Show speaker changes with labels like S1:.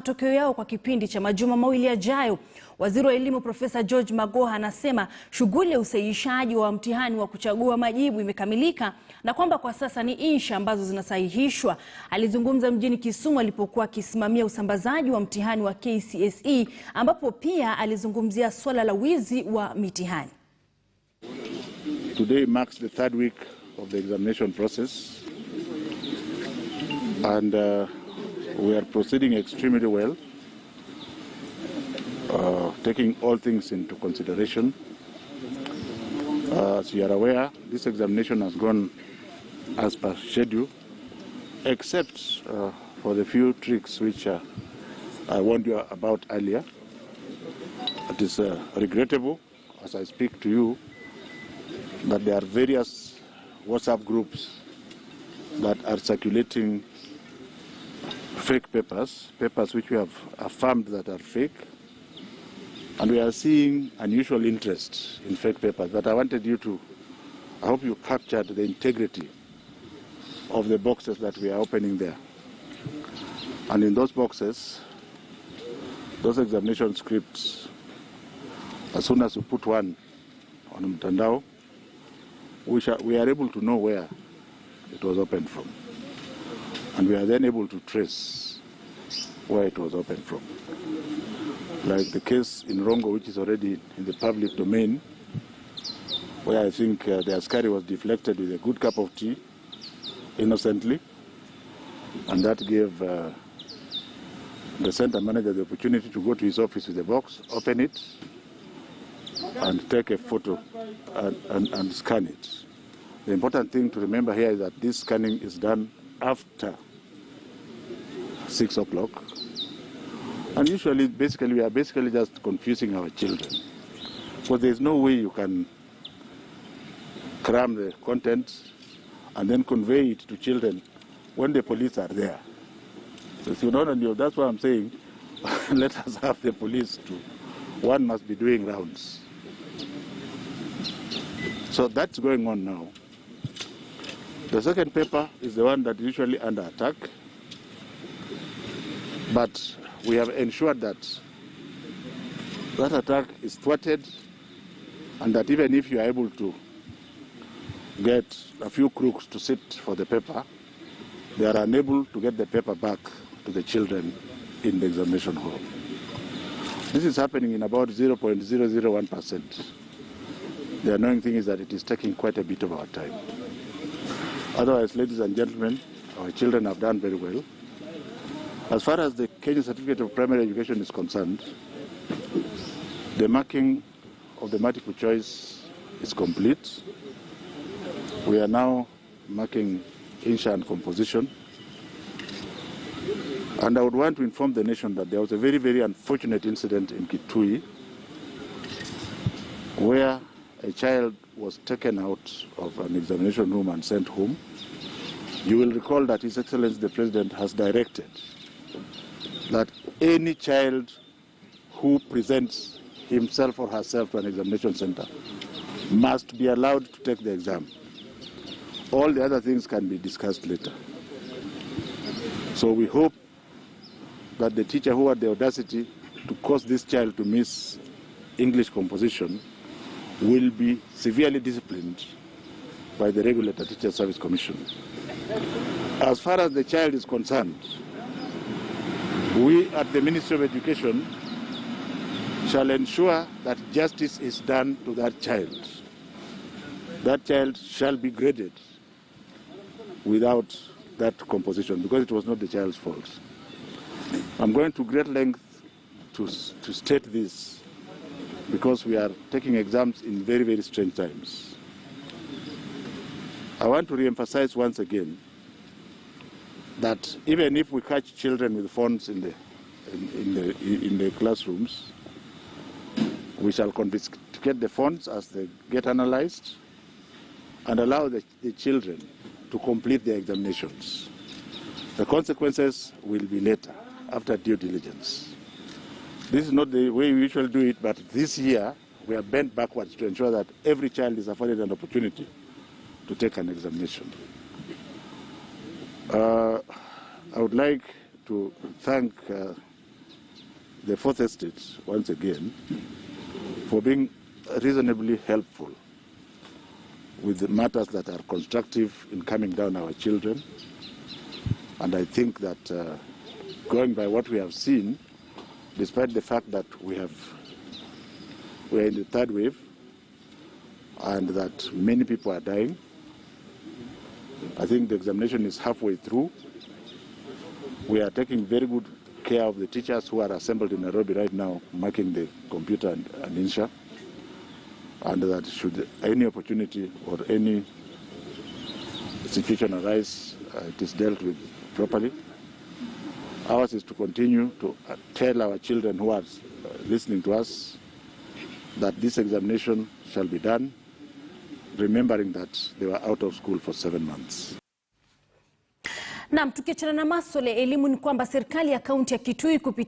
S1: Matokeo yao kwa kipindi cha majuma mawili yajayo. Waziri wa elimu Profesa George Magoha anasema shughuli ya usahihishaji wa mtihani wa kuchagua majibu imekamilika na kwamba kwa sasa ni insha ambazo zinasahihishwa. Alizungumza mjini Kisumu alipokuwa akisimamia usambazaji wa mtihani wa KCSE, ambapo pia alizungumzia swala la wizi wa mitihani.
S2: Today marks the third week of the examination process, and we are proceeding extremely well, taking all things into consideration. As you are aware, this examination has gone as per schedule, except for the few tricks which I warned you about earlier. It is regrettable, as I speak to you, that there are various WhatsApp groups that are circulating fake papers which we have affirmed that are fake, and we are seeing unusual interest in fake papers. But I wanted you to, I hope you captured the integrity of the boxes that we are opening there. And in those boxes, those examination scripts, as soon as you put one on mtandao, we are able to know where it was opened from. And we are then able to trace where it was opened from. Like the case in Rongo, which is already in the public domain, where I think the askari was deflected with a good cup of tea, innocently, and that gave the center manager the opportunity to go to his office with the box, open it, and take a photo and scan it. The important thing to remember here is that this scanning is done after 6 o'clock. And usually, we are basically just confusing our children. Because there is no way you can cram the content and then convey it to children when the police are there. So that's why I'm saying, let us have the police too. One must be doing rounds. So that's going on now. The second paper is the one that is usually under attack, but we have ensured that that attack is thwarted, and that even if you are able to get a few crooks to sit for the paper, they are unable to get the paper back to the children in the examination hall. This is happening in about 0.001%. The annoying thing is that it is taking quite a bit of our time. Otherwise, ladies and gentlemen, our children have done very well. As far as the Kenya Certificate of Primary Education is concerned, the marking of the multiple choice is complete. We are now marking insha and composition. And I would want to inform the nation that there was a very, very unfortunate incident in Kitui where a child was taken out of an examination room and sent home. You will recall that His Excellency the President has directed that any child who presents himself or herself to an examination center must be allowed to take the exam. All the other things can be discussed later. So we hope that the teacher who had the audacity to cause this child to miss English composition will be severely disciplined by the Regulator Teacher Service Commission. As far as the child is concerned, we at the Ministry of Education shall ensure that justice is done to that child. That child shall be graded without that composition because it was not the child's fault. I'm going to great length to state this because we are taking exams in very, very strange times. I want to re-emphasize once again that even if we catch children with phones in the classrooms, we shall confiscate the phones as they get analyzed and allow the children to complete their examinations. The consequences will be later, after due diligence. This is not the way we usually do it, but this year we are bent backwards to ensure that every child is afforded an opportunity to take an examination. I would like to thank the fourth estate once again for being reasonably helpful with the matters that are constructive in calming down our children. And I think that going by what we have seen, despite the fact that we are in the third wave and that many people are dying, I think the examination is halfway through. We are taking very good care of the teachers who are assembled in Nairobi right now, marking the computer and insha, and that should any opportunity or any situation arise, it is dealt with properly. Ours is to continue to tell our children who are listening to us that this examination shall be done, remembering that they were out of school for 7 months.
S1: Naam, tukiachana na masuala ya elimu ni kwamba serikali ya kaunti ya Kitui kupitia